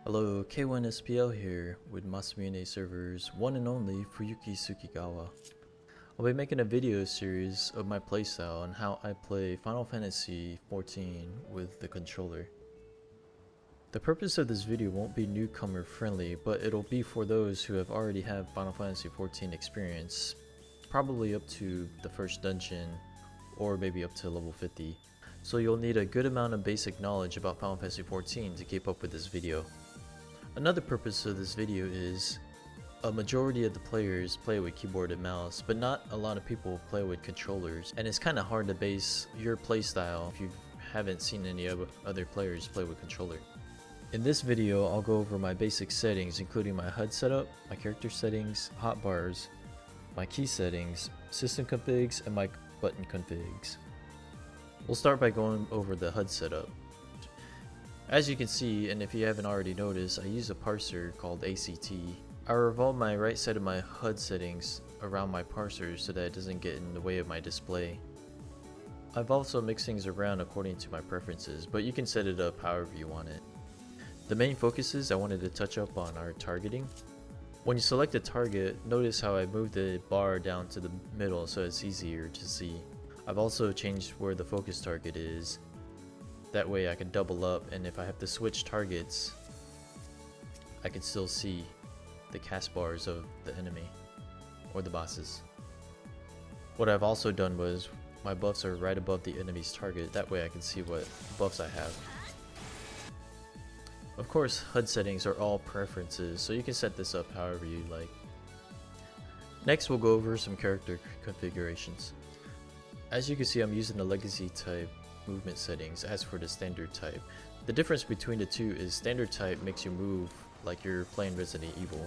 Hello, K1SPL here with Masumine Server's one and only Fuyuki Tsukigawa. I'll be making a video series of my playstyle on how I play Final Fantasy XIV with the controller. The purpose of this video won't be newcomer friendly, but it'll be for those who have already had Final Fantasy XIV experience, probably up to the first dungeon or maybe up to level 50. So you'll need a good amount of basic knowledge about Final Fantasy XIV to keep up with this video. Another purpose of this video is a majority of the players play with keyboard and mouse, but not a lot of people play with controllers, and it's kind of hard to base your playstyle if you haven't seen any other players play with controller. In this video, I'll go over my basic settings, including my HUD setup, my character settings, hotbars, my key settings, system configs, and my button configs. We'll start by going over the HUD setup. As you can see, and if you haven't already noticed, I use a parser called ACT. I revolve my right side of my HUD settings around my parser so that it doesn't get in the way of my display. I've also mixed things around according to my preferences, but you can set it up however you want it. The main focuses I wanted to touch up on are targeting. When you select a target, notice how I moved the bar down to the middle so it's easier to see. I've also changed where the focus target is. That way I can double up, and if I have to switch targets, I can still see the cast bars of the enemy or the bosses. What I've also done was my buffs are right above the enemy's target, that way I can see what buffs I have. Of course, HUD settings are all preferences, so you can set this up however you like. Next, we'll go over some character configurations. As you can see, I'm using the legacy type movement settings as for the standard type. The difference between the two is standard type makes you move like you're playing Resident Evil.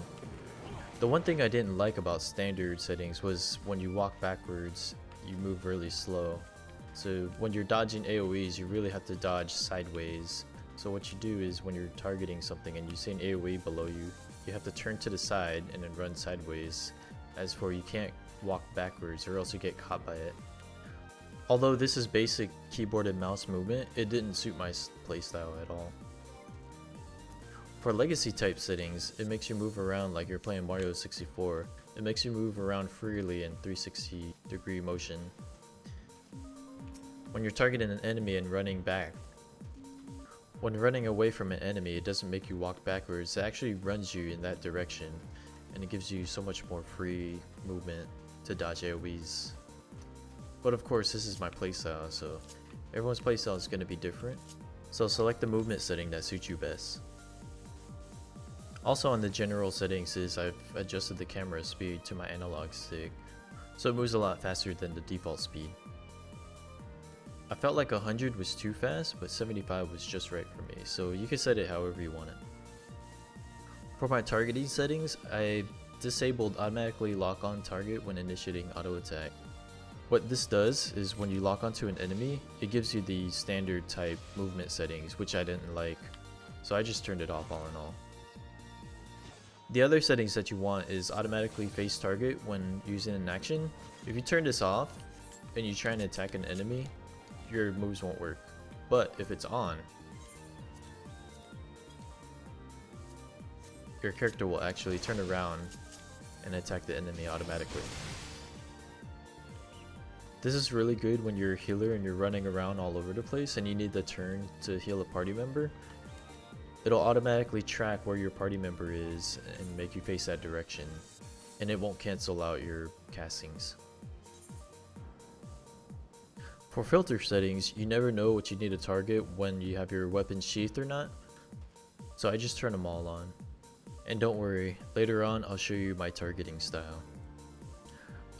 The one thing I didn't like about standard settings was when you walk backwards, you move really slow. So when you're dodging AoEs, you really have to dodge sideways. So what you do is when you're targeting something and you see an AoE below you, you have to turn to the side and then run sideways. As for you can't walk backwards or else you get caught by it. Although this is basic keyboard and mouse movement, it didn't suit my playstyle at all. For legacy type settings, it makes you move around like you're playing Mario 64. It makes you move around freely in 360-degree motion. When you're targeting an enemy and running back, when running away from an enemy, it doesn't make you walk backwards, it actually runs you in that direction, and it gives you so much more free movement to dodge AoEs. But of course, this is my playstyle, so everyone's playstyle is going to be different. So select the movement setting that suits you best. Also on the general settings is I've adjusted the camera speed to my analog stick, so it moves a lot faster than the default speed. I felt like 100 was too fast, but 75 was just right for me, so you can set it however you want it. For my targeting settings, I disabled automatically lock on target when initiating auto attack. What this does is when you lock onto an enemy, it gives you the standard type movement settings, which I didn't like, so I just turned it off all in all. The other settings that you want is automatically face target when using an action. If you turn this off and you try and attack an enemy, your moves won't work. But if it's on, your character will actually turn around and attack the enemy automatically. This is really good when you're a healer and you're running around all over the place and you need the turn to heal a party member. It'll automatically track where your party member is and make you face that direction, and it won't cancel out your castings. For filter settings, you never know what you need to target when you have your weapon sheathed or not, so I just turn them all on. And don't worry, later on I'll show you my targeting style.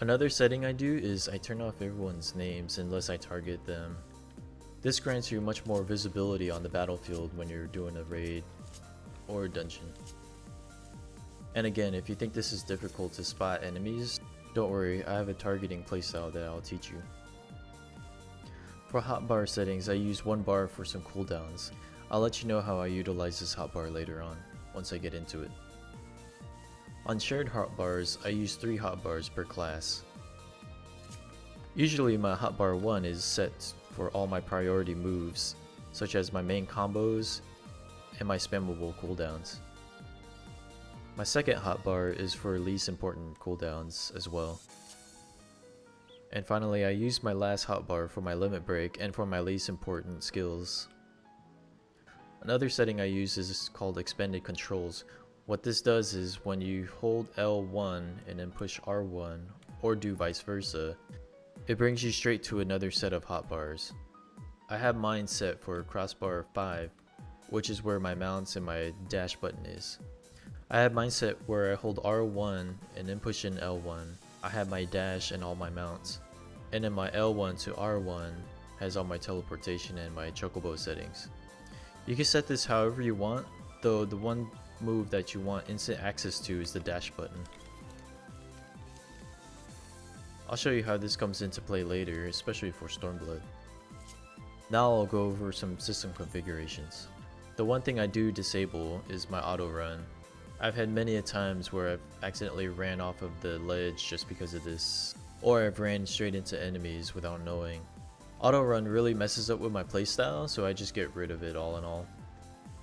Another setting I do is I turn off everyone's names unless I target them. This grants you much more visibility on the battlefield when you're doing a raid or a dungeon. And again, if you think this is difficult to spot enemies, don't worry, I have a targeting playstyle that I'll teach you. For hotbar settings, I use 1 bar for some cooldowns. I'll let you know how I utilize this hotbar later on, once I get into it. On shared hotbars, I use 3 hotbars per class. Usually my hotbar 1 is set for all my priority moves, such as my main combos and my spammable cooldowns. My second hotbar is for least important cooldowns as well. And finally, I use my last hotbar for my limit break and for my least important skills. Another setting I use is called expanded controls. What this does is when you hold L1 and then push R1, or do vice versa, it brings you straight to another set of hotbars. I have mine set for crossbar 5, which is where my mounts and my dash button is. I have mine set where I hold R1 and then push in L1. I have my dash and all my mounts. And then my L1 to R1 has all my teleportation and my chocobo settings. You can set this however you want, though the one move that you want instant access to is the dash button. I'll show you how this comes into play later, especially for Stormblood. Now I'll go over some system configurations. The one thing I do disable is my auto run. I've had many a times where I've accidentally ran off of the ledge just because of this, or I've ran straight into enemies without knowing. Auto run really messes up with my playstyle, so I just get rid of it all in all.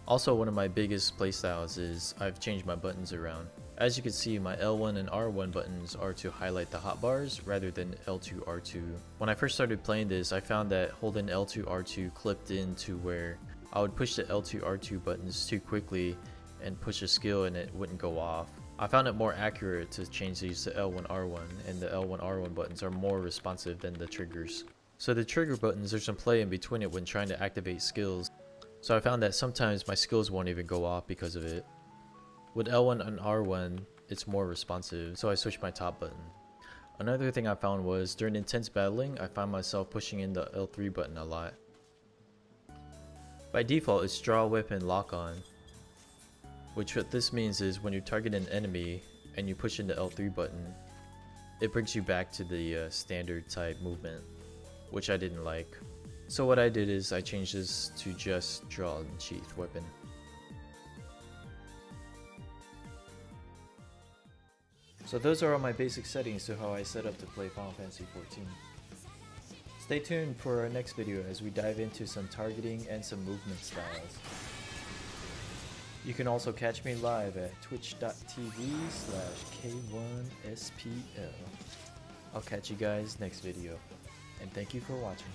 Also, one of my biggest playstyles is I've changed my buttons around. As you can see, my L1 and R1 buttons are to highlight the hotbars rather than L2, R2. When I first started playing this, I found that holding L2, R2 clipped into where I would push the L2, R2 buttons too quickly and push a skill and it wouldn't go off. I found it more accurate to change these to L1, R1, and the L1, R1 buttons are more responsive than the triggers. So the trigger buttons, there's some play in between it when trying to activate skills. So I found that sometimes my skills won't even go off because of it. With L1 and R1, it's more responsive, so I switched my top button. Another thing I found was during intense battling, I found myself pushing in the L3 button a lot. By default, it's draw weapon lock on, which what this means is when you target an enemy and you push in the L3 button, it brings you back to the standard type movement, which I didn't like. So what I did is I changed this to just draw and sheath weapon. So those are all my basic settings to how I set up to play Final Fantasy XIV. Stay tuned for our next video as we dive into some targeting and some movement styles. You can also catch me live at twitch.tv/K1SPL. I'll catch you guys next video, and thank you for watching.